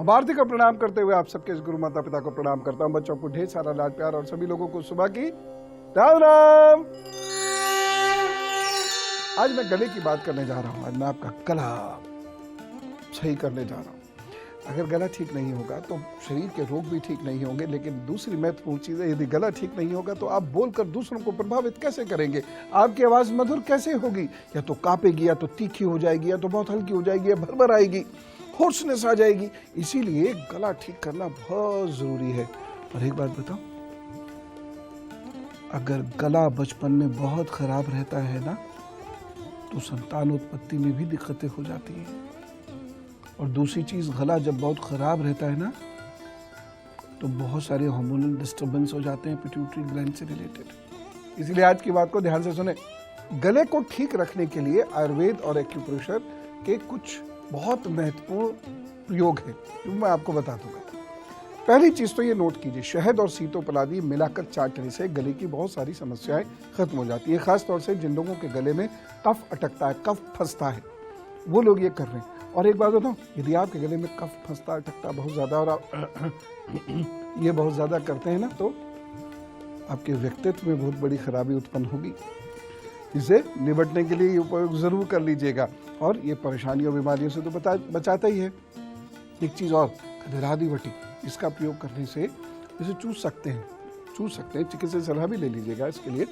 अब आरती का प्रणाम करते हुए आप सबके गुरु माता पिता को प्रणाम करता हूं। बच्चों को ढेर सारा लाड प्यार और सभी लोगों को सुबह की राम राम। आज मैं गले की बात करने जा रहा हूं। आज मैं आपका गला सही करने जा रहा हूं। अगर गला ठीक नहीं होगा तो शरीर के रोग भी ठीक नहीं होंगे, लेकिन दूसरी महत्वपूर्ण चीज है, यदि गला ठीक नहीं होगा तो आप बोलकर दूसरों को प्रभावित कैसे करेंगे? आपकी आवाज मधुर कैसे होगी? या तो कांपेगी, या तो तीखी हो जाएगी, या तो बहुत हल्की हो जाएगी, या भरभर आएगी, होर्सनेस आ जाएगी। इसीलिए गला ठीक करना बहुत जरूरी है। और एक बात बताओ, अगर गला बचपन में बहुत खराब रहता है ना, तो संतान उत्पत्ति में भी दिक्कतें हो जाती हैं। और दूसरी चीज, गला जब बहुत खराब रहता है ना, तो बहुत सारे हार्मोनल डिस्टर्बेंस हो जाते हैं पिट्यूटरी ग्लैंड से रिलेटेड। इसलिए आज की बात को ध्यान से सुने। गले को ठीक रखने के लिए आयुर्वेद और एक्यूप्रेशर के कुछ बहुत महत्वपूर्ण प्रयोग हैं, जो मैं आपको बता दूंगा। पहली चीज तो ये नोट कीजिए, शहद और सीतोपलादी मिलाकर चाटने से गले की बहुत सारी समस्याएं खत्म हो जाती है। खासतौर से जिन लोगों के गले में कफ अटकता है, कफ फंसता है, वो लोग ये कर रहे हैं। और एक बात बताऊं, यदि आपके गले में कफ फंसता अटकता बहुत ज्यादा और आप ये बहुत ज्यादा करते हैं ना, तो आपके व्यक्तित्व में बहुत बड़ी खराबी उत्पन्न होगी। इसे निपटने के लिए ये उपयोग जरूर कर लीजिएगा। और ये परेशानियों बीमारियों से तो बचाता ही है। एक चीज और, खदरादी वटी, इसका प्रयोग करने से इसे चूस सकते हैं, चिकित्सक सलाह भी ले लीजिएगा इसके लिए।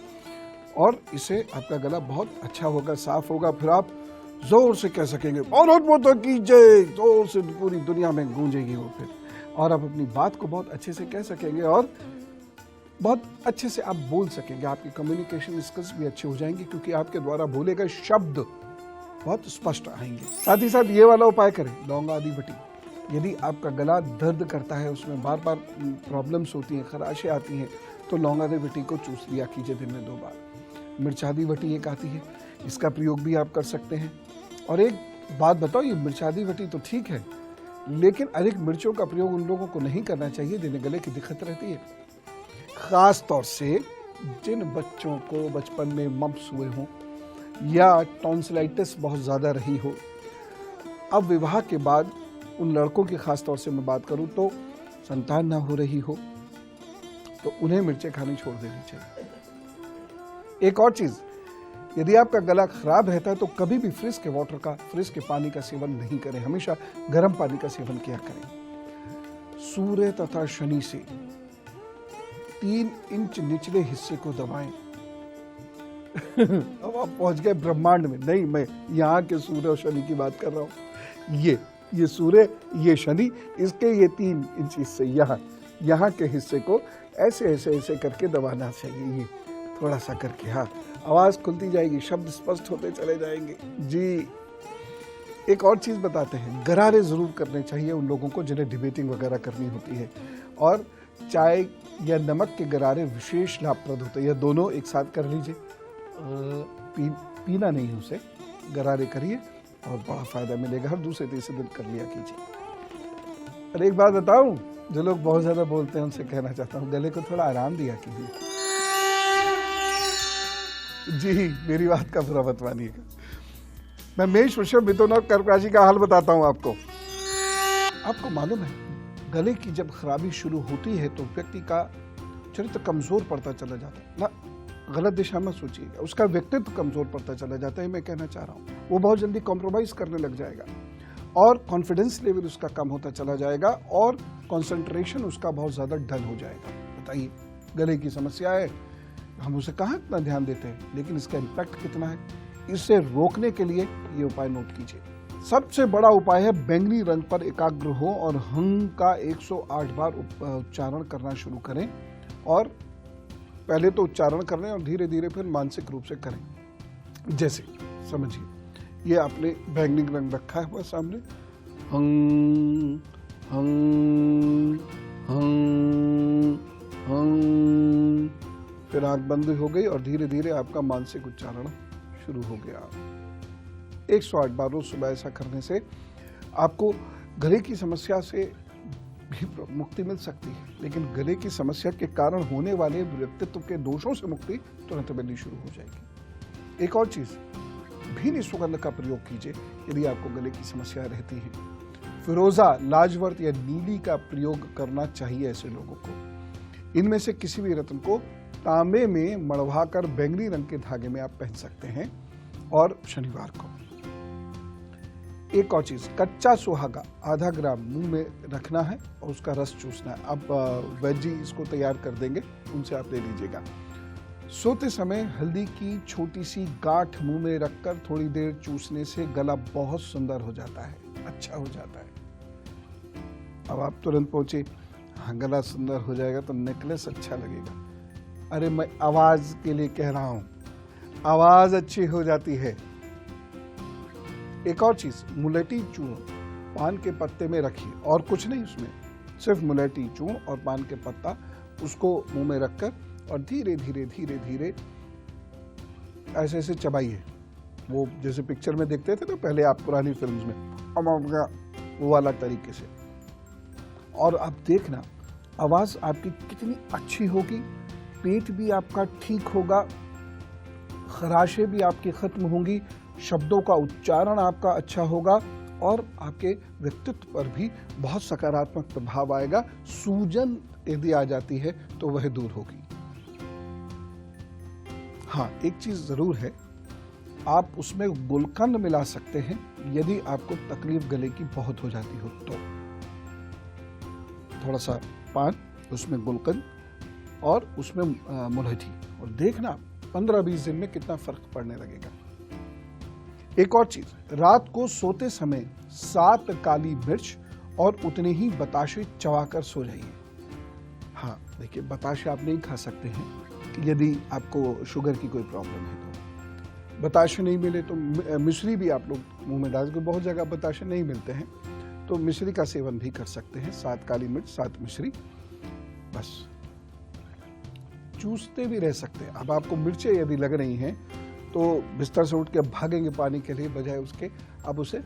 और इससे आपका गला बहुत अच्छा होगा, साफ होगा। फिर आप जोर से कह सकेंगे, भारत माता की जय, जोर से पूरी दुनिया में गूंजेगी वो फिर। और आप अपनी बात को बहुत अच्छे से कह सकेंगे और बहुत अच्छे से आप बोल सकेंगे। आपकी कम्युनिकेशन स्किल्स भी अच्छे हो जाएंगे, क्योंकि आपके द्वारा बोले गए शब्द बहुत स्पष्ट आएंगे। साथ ही साथ ये वाला उपाय करें, लौंग आदि बटी। यदि आपका गला दर्द करता है, उसमें बार बार प्रॉब्लम्स होती हैं, खराशें आती हैं, तो लौंग आदि बटी को चूस लिया कीजिए दिन में 2 बार। मिर्चादी बटी एक आती है, इसका प्रयोग भी आप कर सकते हैं। और एक बात बताओ, ये मिर्चादी बटी तो ठीक है, लेकिन अधिक मिर्चों का प्रयोग उन लोगों को नहीं करना चाहिए जिन्हें गले की दिक्कत रहती है। खास तौर से जिन बच्चों को बचपन में मम्प्स हुए हों या टॉन्सिलाइटिस बहुत ज्यादा रही हो। अब विवाह के बाद उन लड़कों की खास तौर से मैं बात करूं तो संतान ना हो रही हो, तो उन्हें मिर्चें खानी छोड़ देनी चाहिए। एक और चीज, यदि आपका गला खराब रहता है तो कभी भी फ्रिज के पानी का सेवन नहीं करें। हमेशा गर्म पानी का सेवन किया करें। सूर्य तथा शनि से 3 इंच निचले हिस्से को दबाएं। अब आप पहुंच गए ब्रह्मांड में। नहीं, मैं यहाँ के सूर्य और शनि की बात कर रहा हूँ। ये सूर्य, ये शनि, इसके ये 3 इंच हिस्से, यहाँ के हिस्से को ऐसे करके दबाना चाहिए। ये थोड़ा सा करके, हाँ, आवाज खुलती जाएगी, शब्द स्पष्ट होते चले जाएंगे जी। एक और चीज बताते हैं, गरारे जरूर करने चाहिए उन लोगों को जिन्हें डिबेटिंग वगैरह करनी होती है। और चाय या नमक के गरारे विशेष लाभप्रद होते हैं। यह दोनों एक साथ कर लीजिए। पीना नहीं है उसे, गरारे करिए और बड़ा फायदा मिलेगा। हर दूसरे तीसरे दिन कर लिया कीजिए। और एक बात बताऊं, जो लोग बहुत ज्यादा बोलते हैं उनसे कहना चाहता हूँ, गले को थोड़ा आराम दिया कीजिए जी। मेरी बात का बुरा मत मानिएगा। मैं मेष, वृषभ, मिथुन और कर्क राशि का हाल बताता हूं आपको मालूम है, गले की जब खराबी शुरू होती है तो व्यक्ति का चरित्र कमजोर पड़ता चला जाता है ना। गलत दिशा में सोचिएगा, उसका व्यक्तित्व कमजोर पड़ता चला जाता है। मैं कहना चाह रहा हूं, वो बहुत जल्दी कॉम्प्रोमाइज करने लग जाएगा और कॉन्फिडेंस लेवल उसका कम होता चला जाएगा और कंसंट्रेशन उसका बहुत ज्यादा डल हो जाएगा। बताइए, गले की समस्या है, हम उसे कहाँ इतना ध्यान देते हैं, लेकिन इसका इम्पैक्ट कितना है। इसे रोकने के लिए ये उपाय नोट कीजिए। सबसे बड़ा उपाय है, बैंगनी रंग पर एकाग्र हो और हंग का 108 बार उच्चारण करना शुरू करें। और पहले तो उच्चारण करें और धीरे धीरे फिर मानसिक रूप से करें। जैसे समझिए, ये आपने बैंगनी रंग रखा है सामने, हंग हंग हंग हंग, फिर आंख बंद हो गई और धीरे धीरे आपका मानसिक उच्चारण शुरू हो गया। 108 बार रोज सुबह ऐसा करने से आपको गले की समस्या से भी मुक्ति मिल सकती है, लेकिन गले की समस्या के कारण होने वाले व्यक्तित्व के दोषों से मुक्ति तुरंत मिलनी शुरू हो जाएगी। एक और चीज, भीनी सुगंध का प्रयोग कीजिए यदि आपको गले की समस्या रहती है। फिरोजा, लाजवर्त या नीली का प्रयोग करना चाहिए ऐसे लोगों को। इनमें से किसी भी रत्न को तांबे में मढ़वाकर बैंगनी रंग के धागे में आप पहन सकते हैं। और शनिवार को एक और चीज, कच्चा सुहागा आधा ग्राम मुंह में रखना है और उसका रस चूसना है। अब वैद्य जी इसको तैयार कर देंगे, उनसे आप ले लीजिएगा। सोते समय हल्दी की छोटी सी गांठ मुंह में रखकर थोड़ी देर चूसने से गला बहुत सुंदर हो जाता है, अच्छा हो जाता है। अब आप तुरंत पहुंचे, हाँ गला सुंदर हो जाएगा तो नेकलेस अच्छा लगेगा। अरे मैं आवाज के लिए कह रहा हूं, आवाज अच्छी हो जाती है। एक और चीज, मुलेठी चूर्ण पान के पत्ते में रखिए और कुछ नहीं, उसमें सिर्फ मुलेठी चूर्ण और पान के पत्ता, उसको मुंह में रखकर और धीरे धीरे धीरे धीरे ऐसे ऐसे चबाइए। वो जैसे पिक्चर में देखते थे ना पहले आप पुरानी फिल्म्स में, वो वाला तरीके से। और आप देखना आवाज आपकी कितनी अच्छी होगी, पेट भी आपका ठीक होगा, खराशें भी आपकी खत्म होंगी, शब्दों का उच्चारण आपका अच्छा होगा और आपके व्यक्तित्व पर भी बहुत सकारात्मक प्रभाव आएगा। सूजन यदि आ जाती है तो वह दूर होगी। हाँ, एक चीज जरूर है, आप उसमें गुलकंद मिला सकते हैं यदि आपको तकलीफ गले की बहुत हो जाती हो तो। थोड़ा सा पान, उसमें गुलकंद और उसमें मुलेठी, और देखना 15-20 दिन में कितना फर्क पड़ने लगेगा। एक और चीज, रात को सोते समय 7 काली मिर्च और उतने ही बताशे चबाकर सो जाइए। हाँ देखिए, बताशे आप नहीं खा सकते हैं यदि आपको शुगर की कोई प्रॉब्लम है तो। बताशे नहीं मिले तो मिश्री भी आप लोग मुंह में डाल के, बहुत जगह बताशे नहीं मिलते हैं तो मिश्री का सेवन भी कर सकते हैं। 7 काली मिर्च, 7 मिश्री, बस चूसते भी रह सकते हैं। अब आपको मिर्चें यदि लग रही हैं तो बिस्तर से उठ के भागेंगे पानी के लिए, बजाय उसके अब उसे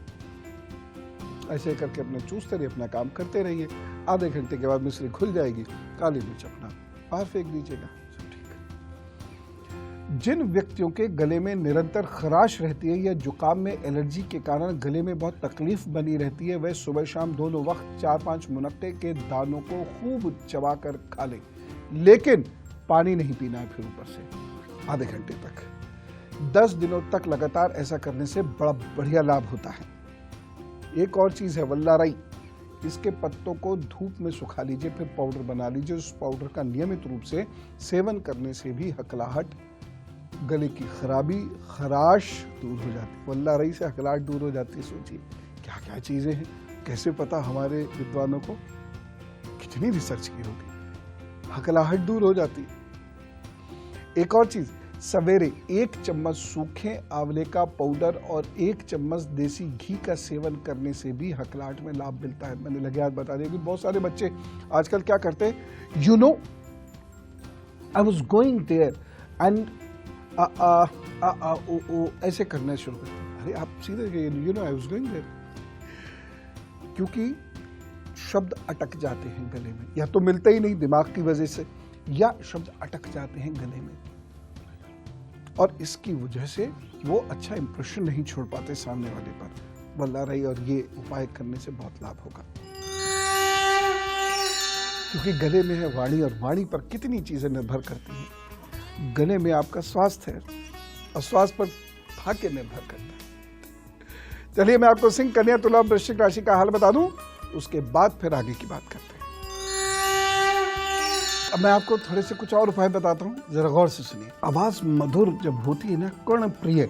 ऐसे करके अपने चूसते रहिए, अपना काम करते रहिए। आधे घंटे के बाद मिश्री खुल जाएगी, काली मिर्च अपना बाहर फेंक दीजिएगा, सब ठीक है। जिन व्यक्तियों के गले में निरंतर खराश रहती है या जुकाम में एलर्जी के कारण गले में बहुत तकलीफ बनी रहती है, वह सुबह शाम दोनों वक्त 4-5 मुनक्के के दानों को खूब चबाकर खा ले, लेकिन पानी नहीं पीना है फिर ऊपर से आधे घंटे तक। 10 दिनों तक लगातार ऐसा करने से बड़ा बढ़िया लाभ होता है। एक और चीज है, वल्लाराई, इसके पत्तों को धूप में सुखा लीजिए, फिर पाउडर बना लीजिए। उस पाउडर का नियमित रूप से सेवन करने से भी हकलाहट, गले की खराबी, खराश दूर हो जाती है। वल्लाराई से हकलाहट दूर हो जाती है। सोचिए क्या क्या चीजें हैं, कैसे पता हमारे विद्वानों को, कितनी रिसर्च की होगी, हकलाहट दूर हो जाती है। एक और चीज, सवेरे 1 चम्मच सूखे आंवले का पाउडर और 1 चम्मच देसी घी का सेवन करने से भी हकलाहट में लाभ मिलता है। मैंने लगे हाथ बता दिया कि बहुत सारे बच्चे आजकल क्या करते हैं, you know I was going there and ऐसे करना शुरू करते हैं। अरे आप सीधे you know I was going there, क्योंकि शब्द अटक जाते हैं गले में, या तो मिलते ही नहीं दिमाग की वजह से, या शब्द अटक जाते हैं गले में, और इसकी वजह से वो अच्छा इंप्रेशन नहीं छोड़ पाते सामने वाले पर। वल्लाराई और ये उपाय करने से बहुत लाभ होगा, क्योंकि गले में है वाणी, और वाणी पर कितनी चीजें निर्भर करती हैं। गले में आपका स्वास्थ्य है और स्वास्थ्य पर भाग्य निर्भर करता है। चलिए मैं आपको सिंह, कन्या, तुला, वृश्चिक राशि का हाल बता दूं, उसके बाद फिर आगे की बात करते हैं। अब मैं आपको थोड़े से कुछ और उपाय बताता हूँ, जरा गौर से सुनिए। आवाज मधुर जब होती है ना, कर्ण प्रिय,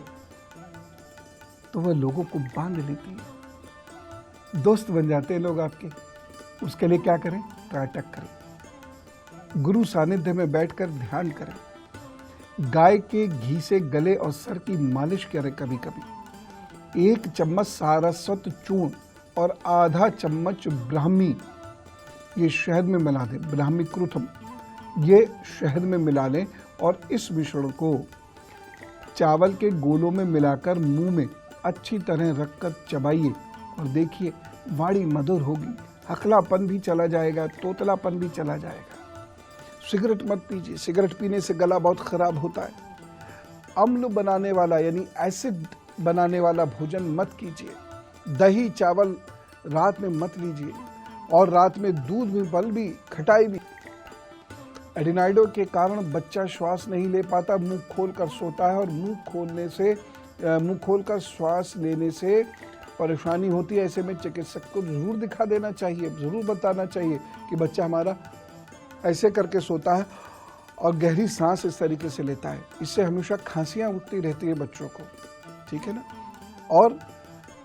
तो वह लोगों को बांध लेती है, दोस्त बन जाते हैं लोग आपके। उसके लिए क्या करें, त्राटक करें, गुरु सानिध्य में बैठकर ध्यान करें, गाय के घी से गले और सर की मालिश करें कभी कभी। 1 चम्मच सारस्वत चूर्ण और आधा चम्मच ब्राह्मी, ये शहद में मिला दें, ब्राह्मी क्रुथम, ये शहद में मिला लें और इस मिश्रण को चावल के गोलों में मिलाकर मुंह में अच्छी तरह रखकर चबाइए और देखिए वाणी मधुर होगी, हकलापन भी चला जाएगा, तोतलापन भी चला जाएगा। सिगरेट मत पीजिए, सिगरेट पीने से गला बहुत खराब होता है। अम्ल बनाने वाला यानी एसिड बनाने वाला भोजन मत कीजिए। दही, चावल रात में मत लीजिए। और रात में दूध में फल भी, खटाई भी। एडेनोइडो के कारण बच्चा श्वास नहीं ले पाता, मुंह खोलकर सोता है और मुंह खोलकर श्वास लेने से परेशानी होती है। ऐसे में चिकित्सक को जरूर दिखा देना चाहिए, जरूर बताना चाहिए कि बच्चा हमारा ऐसे करके सोता है और गहरी सांस इस तरीके से लेता है। इससे हमेशा खांसियां उठती रहती है बच्चों को, ठीक है ना। और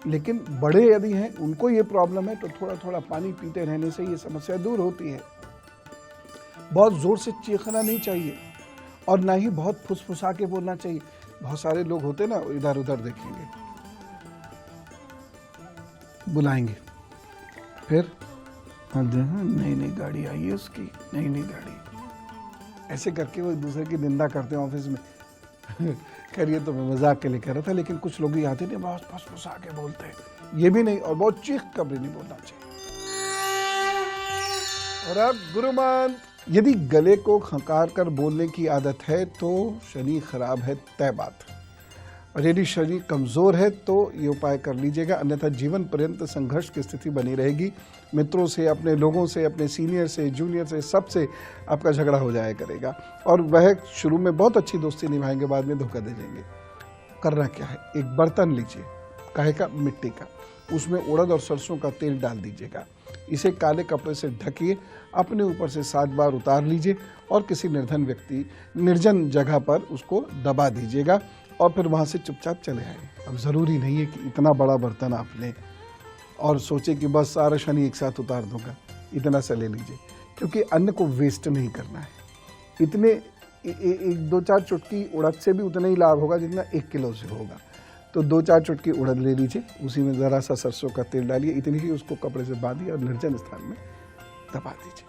लेकिन बड़े यदि हैं, उनको ये प्रॉब्लम है, तो थोड़ा थोड़ा पानी पीते रहने से ये समस्या दूर होती है। बहुत जोर से चीखना नहीं चाहिए और ना ही बहुत फुसफुसा के बोलना चाहिए। बहुत सारे लोग होते ना, इधर उधर देखेंगे, बुलाएंगे, फिर नई नई गाड़ी आई है उसकी, नई नई गाड़ी, ऐसे करके वो एक दूसरे की निंदा करते हैं ऑफिस में। खैर ये तो मैं मजाक के लिए कह रहा था, लेकिन कुछ लोग ही आते नहीं, बहुत फुसफुसा के बोलते हैं, ये भी नहीं, और बहुत चीख कर भी नहीं बोलना चाहिए। और अब गुरुमान, यदि गले को खंकार कर बोलने की आदत है तो शनि खराब है, तय बात। और यदि शनि कमज़ोर है तो ये उपाय कर लीजिएगा, अन्यथा जीवन पर्यंत संघर्ष की स्थिति बनी रहेगी। मित्रों से, अपने लोगों से, अपने सीनियर से, जूनियर से, सबसे आपका झगड़ा हो जाया करेगा। और वह शुरू में बहुत अच्छी दोस्ती निभाएंगे, बाद में धोखा दे देंगे। करना क्या है, एक बर्तन लीजिए, काहे का, मिट्टी का, उसमें उड़द और सरसों का तेल डाल दीजिएगा। इसे काले कपड़े से ढकिए, अपने ऊपर से 7 बार उतार लीजिए और किसी निर्जन जगह पर उसको दबा दीजिएगा और फिर वहाँ से चुपचाप चले आए। अब ज़रूरी नहीं है कि इतना बड़ा बर्तन आप लें और सोचे कि बस सारा शनि एक साथ उतार दूंगा, इतना सा ले लीजिए, क्योंकि अन्न को वेस्ट नहीं करना है। इतने 1-2-4 चुटकी उड़द से भी उतना ही लाभ होगा जितना 1 किलो से होगा। तो 2-4 चुटकी उड़द ले लीजिए, उसी में ज़रा सा सरसों का तेल डालिए, इतनी ही उसको कपड़े से बांधिए और निर्जन स्थान में दबा दीजिए।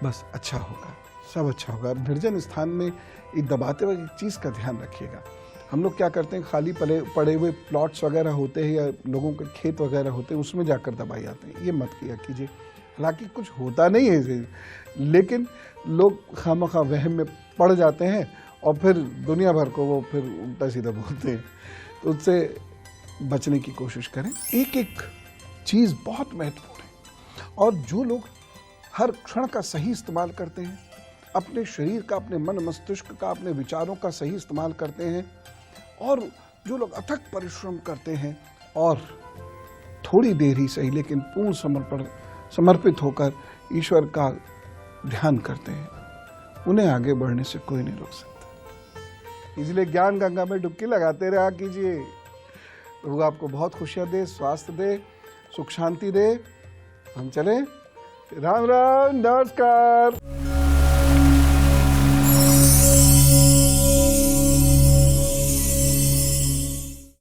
बस अच्छा होगा, सब अच्छा होगा। निर्जन स्थान में ये दबाते वक्त एक चीज़ का ध्यान रखिएगा, हम लोग क्या करते हैं, खाली पड़े हुए प्लॉट्स वगैरह होते हैं या लोगों के खेत वगैरह होते हैं, उसमें जाकर दबाई जाते हैं। ये मत किया कीजिए, हालांकि कुछ होता नहीं है, लेकिन लोग खामखा वहम में पड़ जाते हैं और फिर दुनिया भर को वो फिर उल्टा सीधा बोलते हैं। तो उससे बचने की कोशिश करें। एक एक चीज़ बहुत महत्वपूर्ण है और जो लोग हर क्षण का सही इस्तेमाल करते हैं, अपने शरीर का, अपने मन मस्तिष्क का, अपने विचारों का सही इस्तेमाल करते हैं, और जो लोग अथक परिश्रम करते हैं और थोड़ी देर ही सही लेकिन पूर्ण समर्पित होकर ईश्वर का ध्यान करते हैं, उन्हें आगे बढ़ने से कोई नहीं रोक सकता। इसलिए ज्ञान गंगा में डुबकी लगाते रहा कीजिए। प्रभु आपको बहुत खुशियां दे, स्वास्थ्य दे, सुख शांति दे। हम चलें। राम राम, नमस्कार।